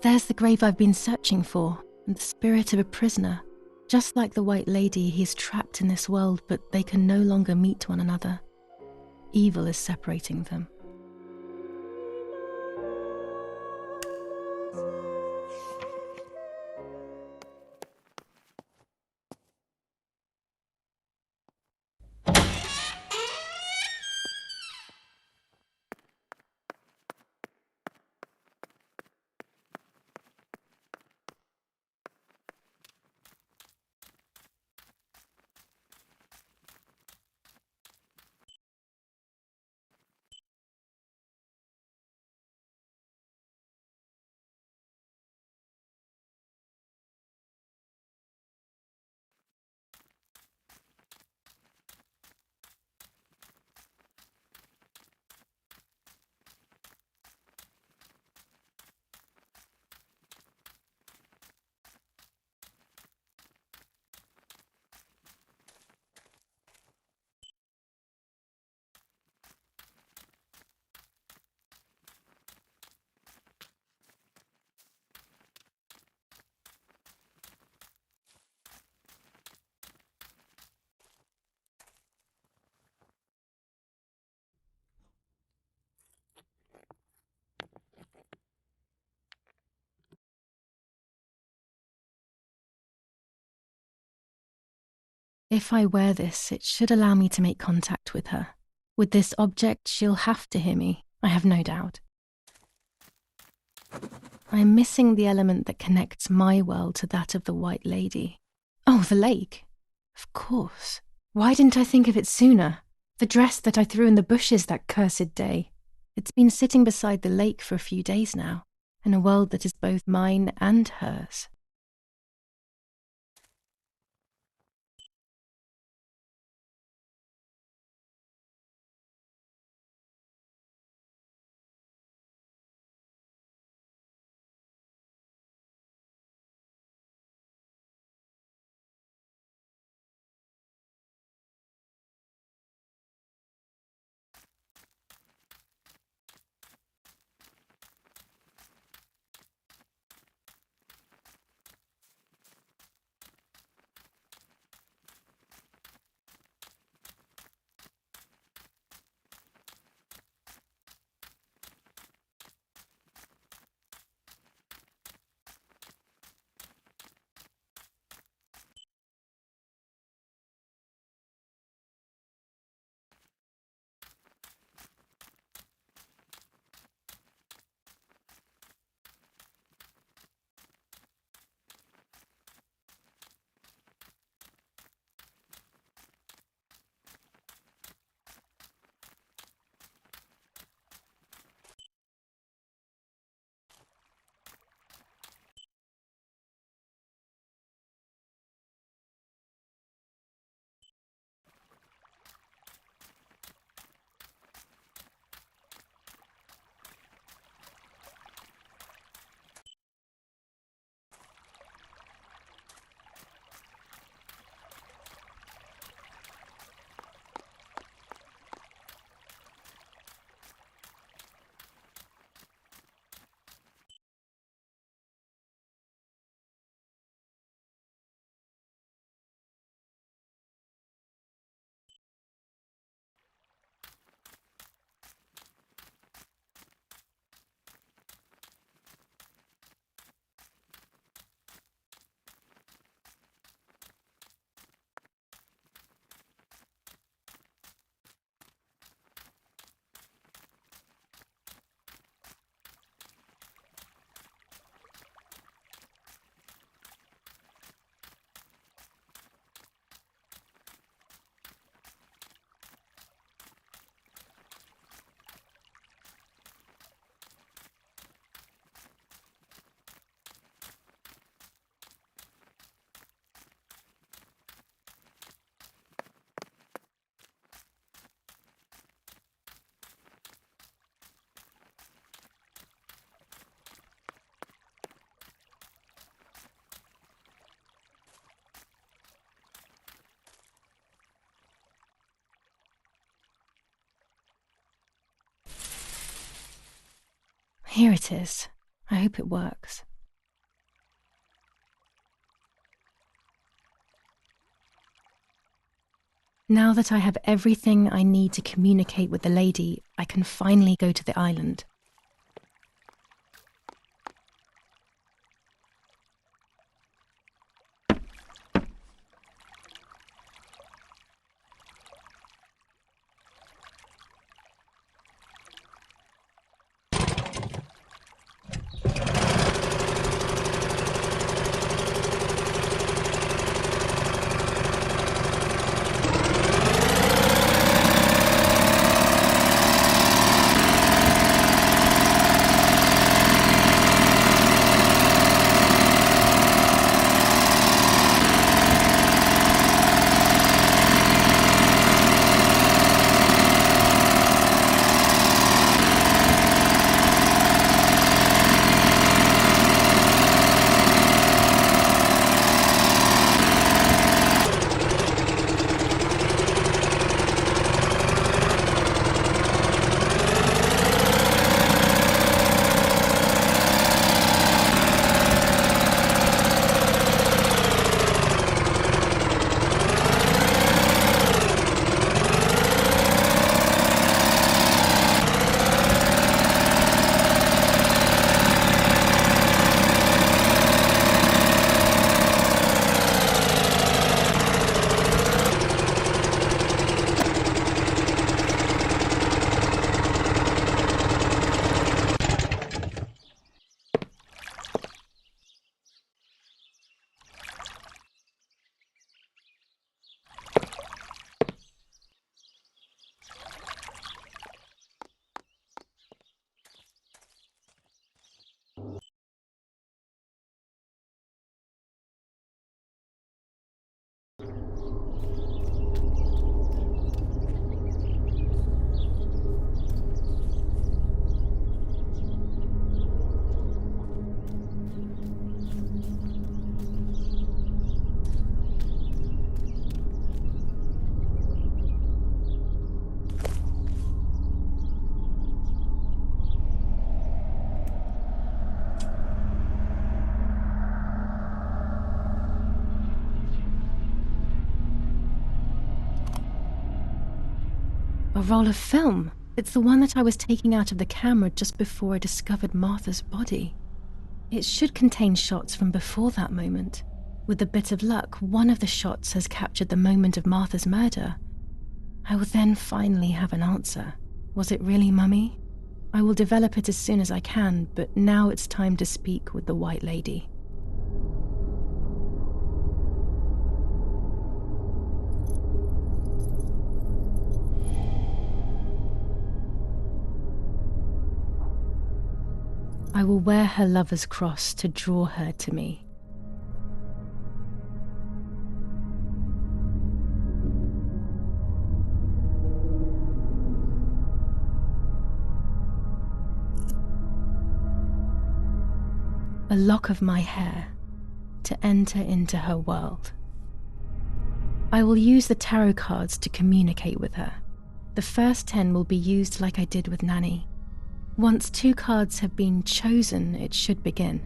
There's the grave I've been searching for, and the spirit of a prisoner. Just like the White Lady, he's trapped in this world, but they can no longer meet one another. Evil is separating them. If I wear this, it should allow me to make contact with her. With this object, she'll have to hear me, I have no doubt. I'm missing the element that connects my world to that of the White Lady. Oh, the lake. Of course. Why didn't I think of it sooner? The dress that I threw in the bushes that cursed day. It's been sitting beside the lake for a few days now, in a world that is both mine and hers. Here it is. I hope it works. Now that I have everything I need to communicate with the lady, I can finally go to the island. A roll of film. It's the one that I was taking out of the camera just before I discovered Martha's body. It should contain shots from before that moment. With a bit of luck, one of the shots has captured the moment of Martha's murder. I will then finally have an answer. Was it really Mummy? I will develop it as soon as I can, but now it's time to speak with the White Lady. I will wear her lover's cross to draw her to me. A lock of my hair to enter into her world. I will use the tarot cards to communicate with her. The first 10 will be used like I did with Nanny. Once 2 cards have been chosen, it should begin.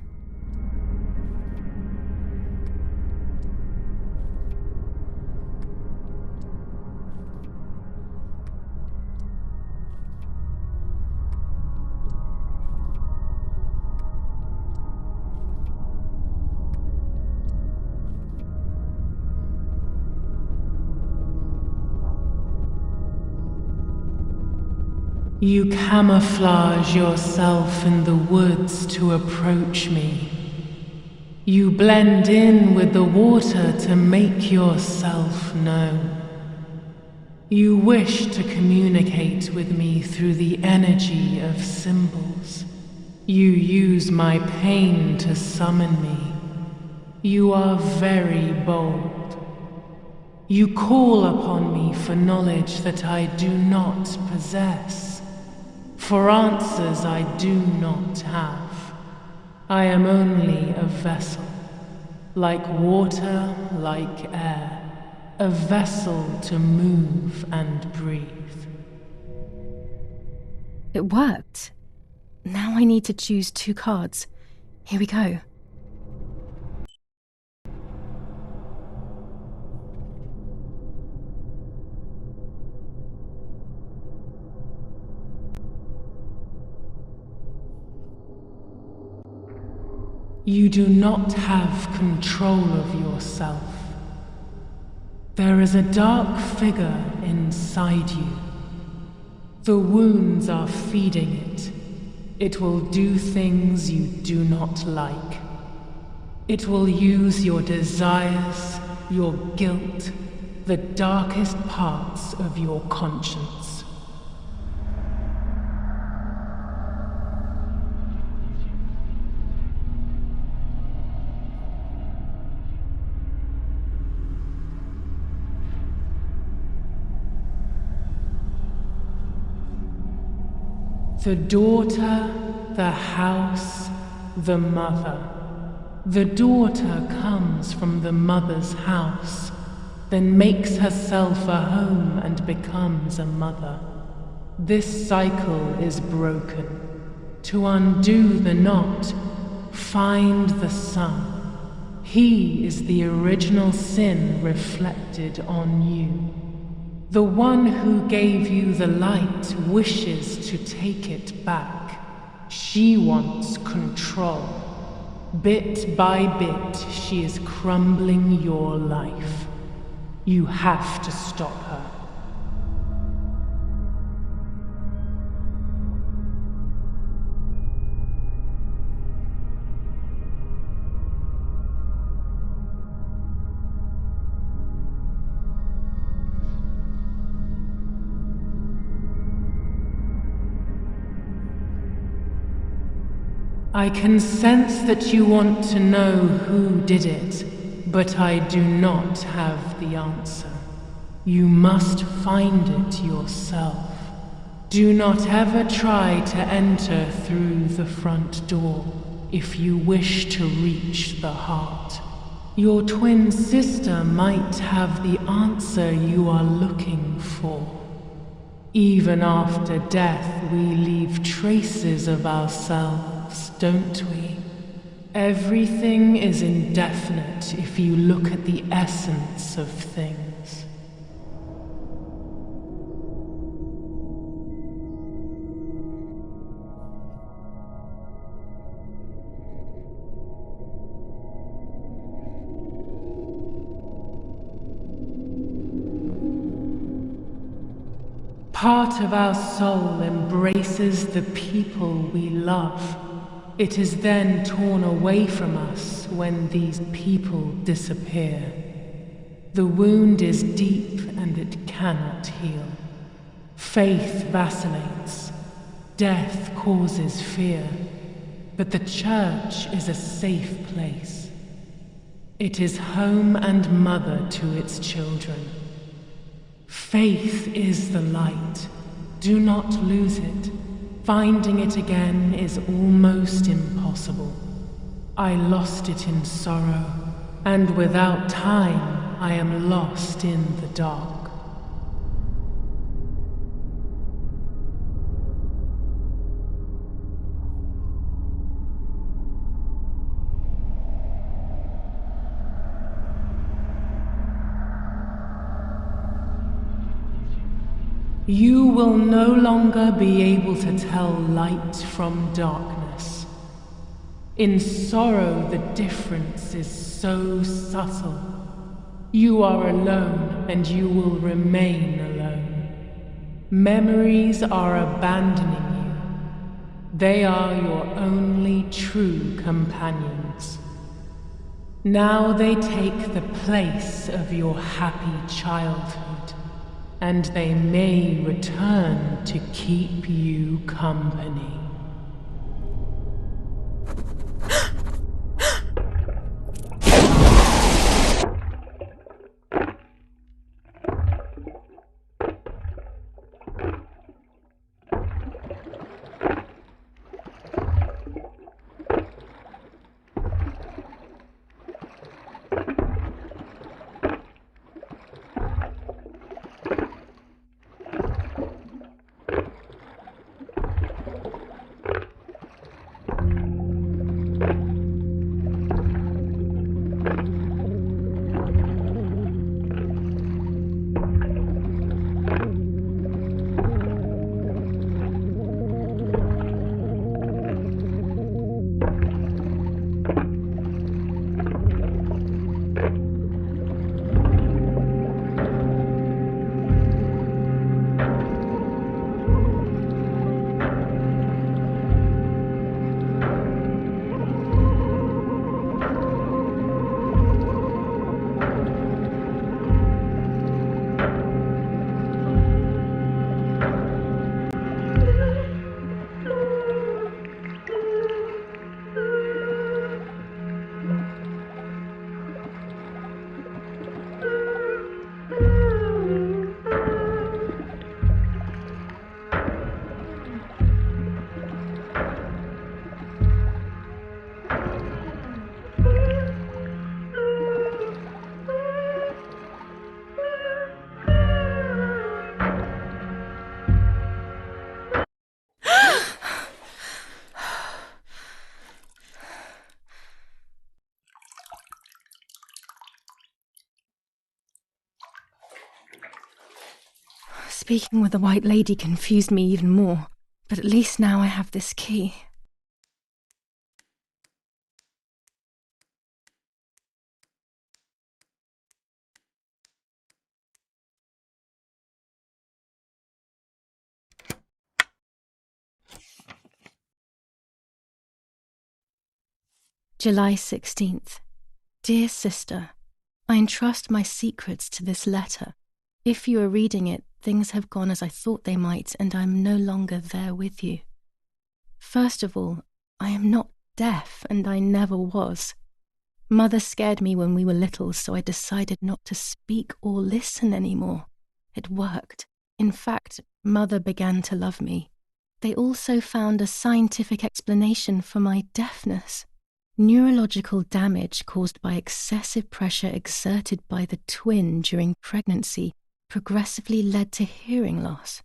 You camouflage yourself in the woods to approach me. You blend in with the water to make yourself known. You wish to communicate with me through the energy of symbols. You use my pain to summon me. You are very bold. You call upon me for knowledge that I do not possess. For answers I do not have. I am only a vessel, like water, like air, a vessel to move and breathe. It worked. Now I need to choose 2 cards. Here we go. You do not have control of yourself. There is a dark figure inside you. The wounds are feeding it. It will do things you do not like. It will use your desires, your guilt, the darkest parts of your conscience. The daughter, the house, the mother. The daughter comes from the mother's house, then makes herself a home and becomes a mother. This cycle is broken. To undo the knot, find the sun. He is the original sin reflected on you. The one who gave you the light wishes to take it back. She wants control. Bit by bit, she is crumbling your life. You have to stop her. I can sense that you want to know who did it, but I do not have the answer. You must find it yourself. Do not ever try to enter through the front door if you wish to reach the heart. Your twin sister might have the answer you are looking for. Even after death, we leave traces of ourselves, don't we? Everything is indefinite if you look at the essence of things. Part of our soul embraces the people we love. It is then torn away from us when these people disappear. The wound is deep and it cannot heal. Faith vacillates. Death causes fear. But the church is a safe place. It is home and mother to its children. Faith is the light. Do not lose it. Finding it again is almost impossible. I lost it in sorrow, and without time, I am lost in the dark. You will no longer be able to tell light from darkness. In sorrow, the difference is so subtle. You are alone, and you will remain alone. Memories are abandoning you. They are your only true companions. Now they take the place of your happy childhood. And they may return to keep you company. Speaking with the White Lady confused me even more, but at least now I have this key. July 16th. Dear Sister, I entrust my secrets to this letter. If you are reading it, things have gone as I thought they might, and I am no longer there with you. First of all, I am not deaf, and I never was. Mother scared me when we were little, so I decided not to speak or listen anymore. It worked. In fact, Mother began to love me. They also found a scientific explanation for my deafness. Neurological damage caused by excessive pressure exerted by the twin during pregnancy progressively led to hearing loss.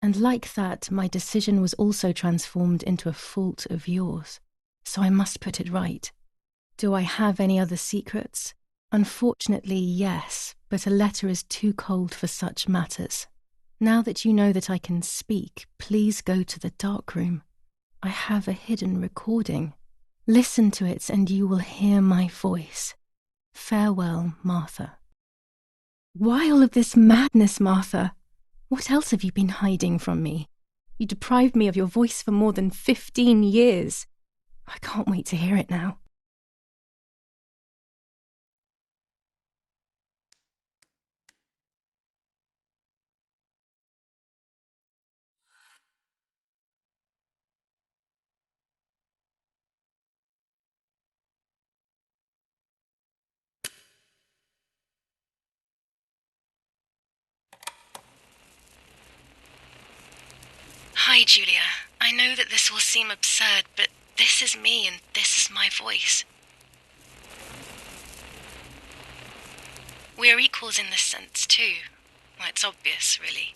And like that, my decision was also transformed into a fault of yours. So I must put it right. Do I have any other secrets? Unfortunately, yes, but a letter is too cold for such matters. Now that you know that I can speak, please go to the dark room. I have a hidden recording. Listen to it and you will hear my voice. Farewell, Martha. Why all of this madness, Martha? What else have you been hiding from me? You deprived me of your voice for more than 15 years. I can't wait to hear it now. Hi, Julia. I know that this will seem absurd, but this is me and this is my voice. We are equals in this sense, too. Well, it's obvious, really.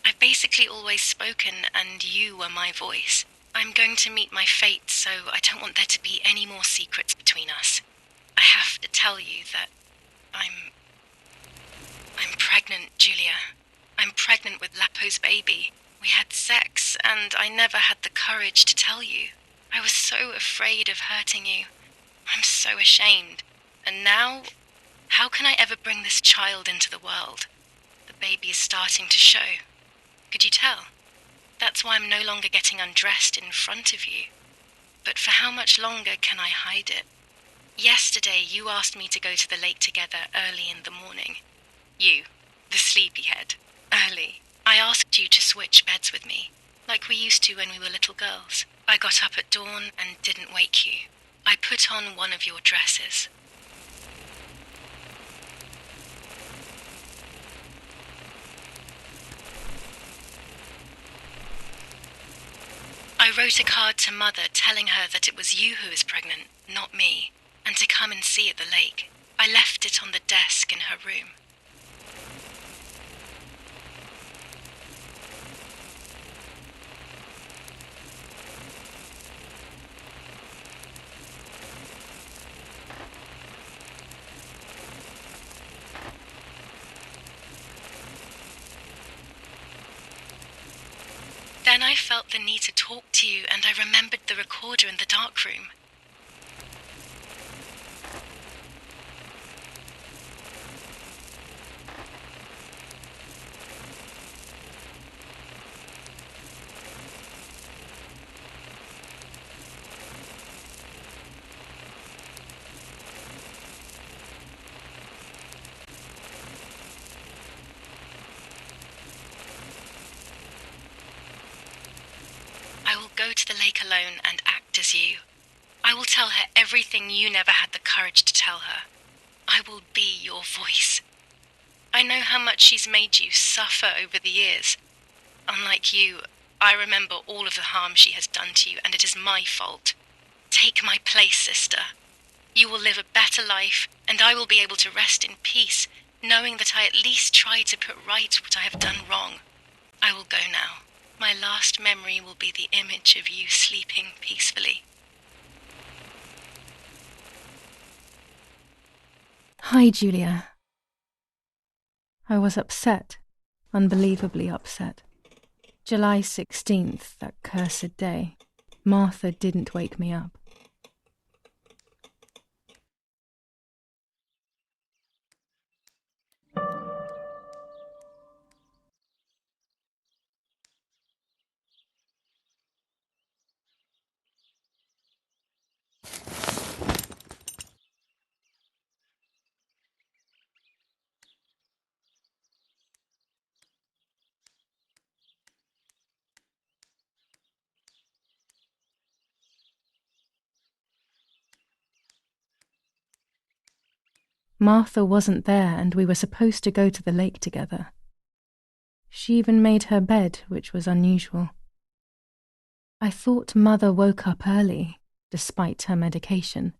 I've basically always spoken, and you were my voice. I'm going to meet my fate, so I don't want there to be any more secrets between us. I have to tell you that I'm pregnant, Julia. I'm pregnant with Lapo's baby. We had sex, and I never had the courage to tell you. I was so afraid of hurting you. I'm so ashamed. And now, how can I ever bring this child into the world? The baby is starting to show. Could you tell? That's why I'm no longer getting undressed in front of you. But for how much longer can I hide it? Yesterday, you asked me to go to the lake together early in the morning. You, the sleepyhead. Early. I asked you to switch beds with me, like we used to when we were little girls. I got up at dawn and didn't wake you. I put on one of your dresses. I wrote a card to Mother telling her that it was you who was pregnant, not me, and to come and see at the lake. I left it on the desk in her room. Then I felt the need to talk to you, and I remembered the recorder in the dark room. I will go to the lake alone and act as you. I will tell her everything you never had the courage to tell her. I will be your voice. I know how much she's made you suffer over the years. Unlike you, I remember all of the harm she has done to you, and it is my fault. Take my place, sister. You will live a better life, and I will be able to rest in peace, knowing that I at least tried to put right what I have done wrong. I will go now. My last memory will be the image of you sleeping peacefully. Hi, Julia. I was upset. unbelievably upset. July 16th, that cursed day, Martha didn't wake me up. Martha wasn't there, and we were supposed to go to the lake together. She even made her bed, which was unusual. I thought Mother woke up early, despite her medication,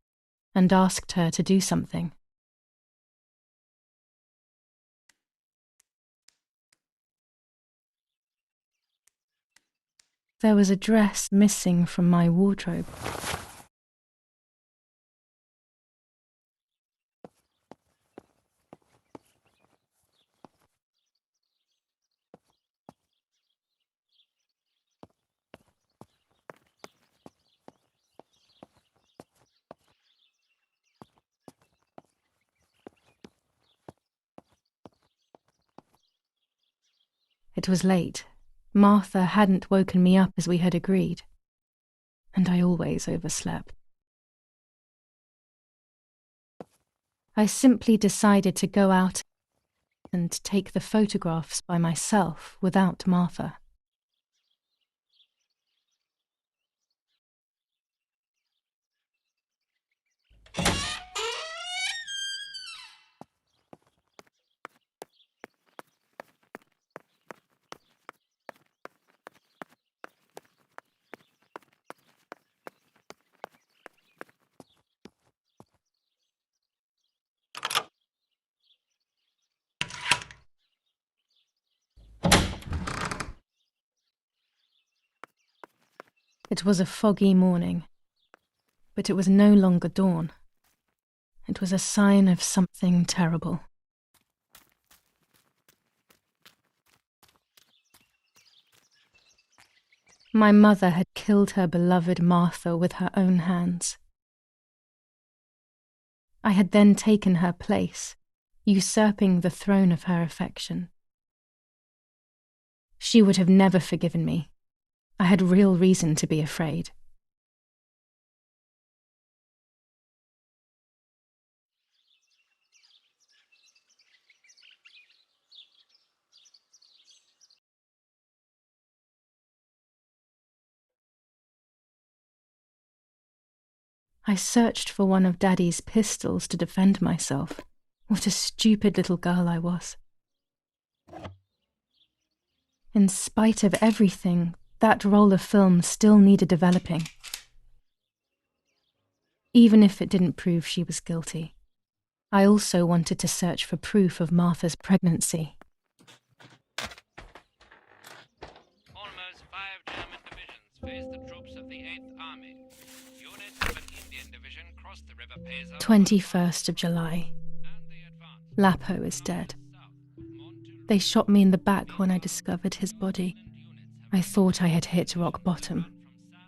and asked her to do something. There was a dress missing from my wardrobe. It was late. Martha hadn't woken me up as we had agreed, and I always overslept. I simply decided to go out and take the photographs by myself without Martha. It was a foggy morning, but it was no longer dawn. It was a sign of something terrible. My mother had killed her beloved Martha with her own hands. I had then taken her place, usurping the throne of her affection. She would have never forgiven me. I had real reason to be afraid. I searched for one of Daddy's pistols to defend myself. What a stupid little girl I was. In spite of everything, that roll of film still needed developing. Even if it didn't prove she was guilty. I also wanted to search for proof of Martha's pregnancy. Almost 5 German divisions faced the troops of the 8th Army. Units of an Indian division crossed the River Peza. 21st of July. Lapo is dead. They shot me in the back when I discovered his body. I thought I had hit rock bottom.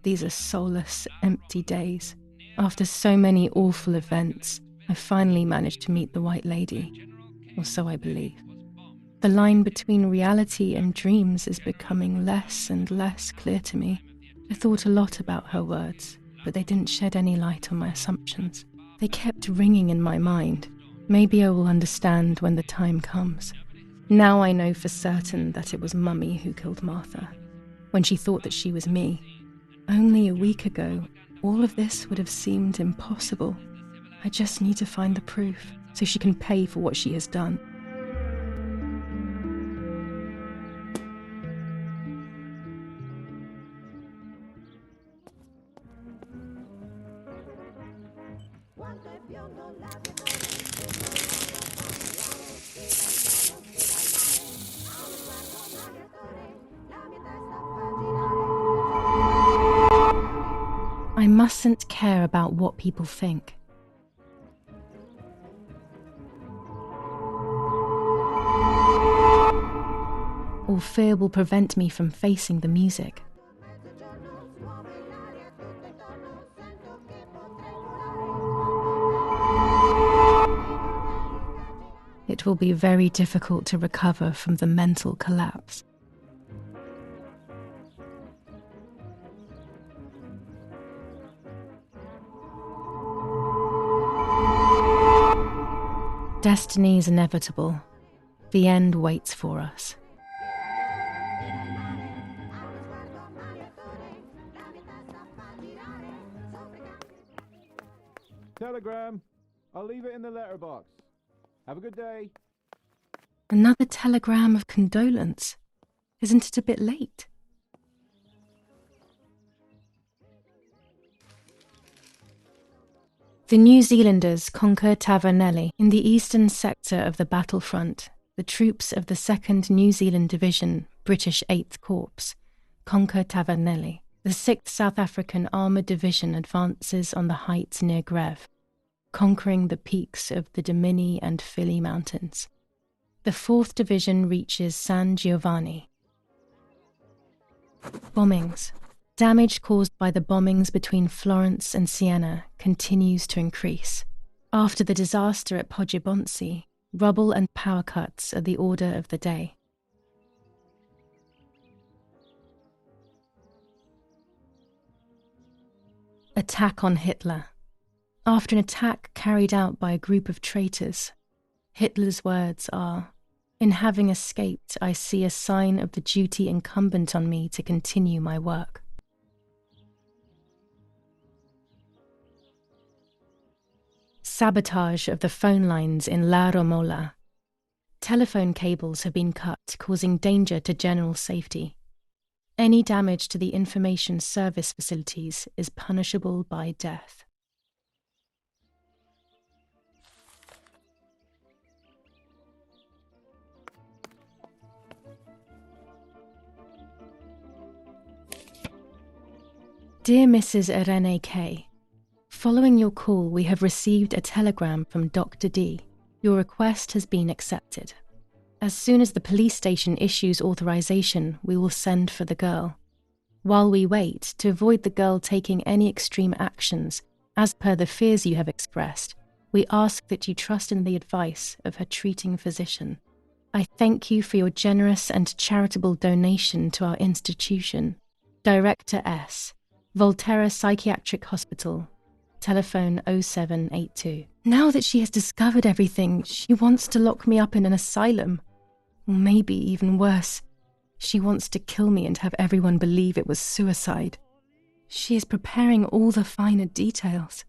These are soulless, empty days. After so many awful events, I finally managed to meet the White Lady, or so I believe. The line between reality and dreams is becoming less and less clear to me. I thought a lot about her words, but they didn't shed any light on my assumptions. They kept ringing in my mind. Maybe I will understand when the time comes. Now I know for certain that it was Mummy who killed Martha, when she thought that she was me. Only a week ago, all of this would have seemed impossible. I just need to find the proof, so she can pay for what she has done. I mustn't care about what people think. or fear will prevent me from facing the music. It will be very difficult to recover from the mental collapse. Destiny is inevitable. The end waits for us. Telegram. I'll leave it in the letterbox. Have a good day. Another telegram of condolence. Isn't it a bit late? The New Zealanders conquer Tavernelli. In the eastern sector of the battlefront, the troops of the 2nd New Zealand Division, British 8th Corps, conquer Tavernelli. The 6th South African Armoured Division advances on the heights near Greve, conquering the peaks of the Dimini and Fili Mountains. The 4th Division reaches San Giovanni. Bombings. Damage caused by the bombings between Florence and Siena continues to increase. After the disaster at Poggibonsi, rubble and power cuts are the order of the day. Attack on Hitler. After an attack carried out by a group of traitors, Hitler's words are, "In having escaped, I see a sign of the duty incumbent on me to continue my work." Sabotage of the phone lines in La Romola. Telephone cables have been cut, causing danger to general safety. Any damage to the information service facilities is punishable by death. Dear Mrs. Irene K., following your call, we have received a telegram from Dr. D. Your request has been accepted. As soon as the police station issues authorization, we will send for the girl. While we wait, to avoid the girl taking any extreme actions, as per the fears you have expressed, we ask that you trust in the advice of her treating physician. I thank you for your generous and charitable donation to our institution. Director S., Volterra Psychiatric Hospital, telephone 0782. Now that she has discovered everything, she wants to lock me up in an asylum. Or maybe even worse, she wants to kill me and have everyone believe it was suicide. She is preparing all the finer details.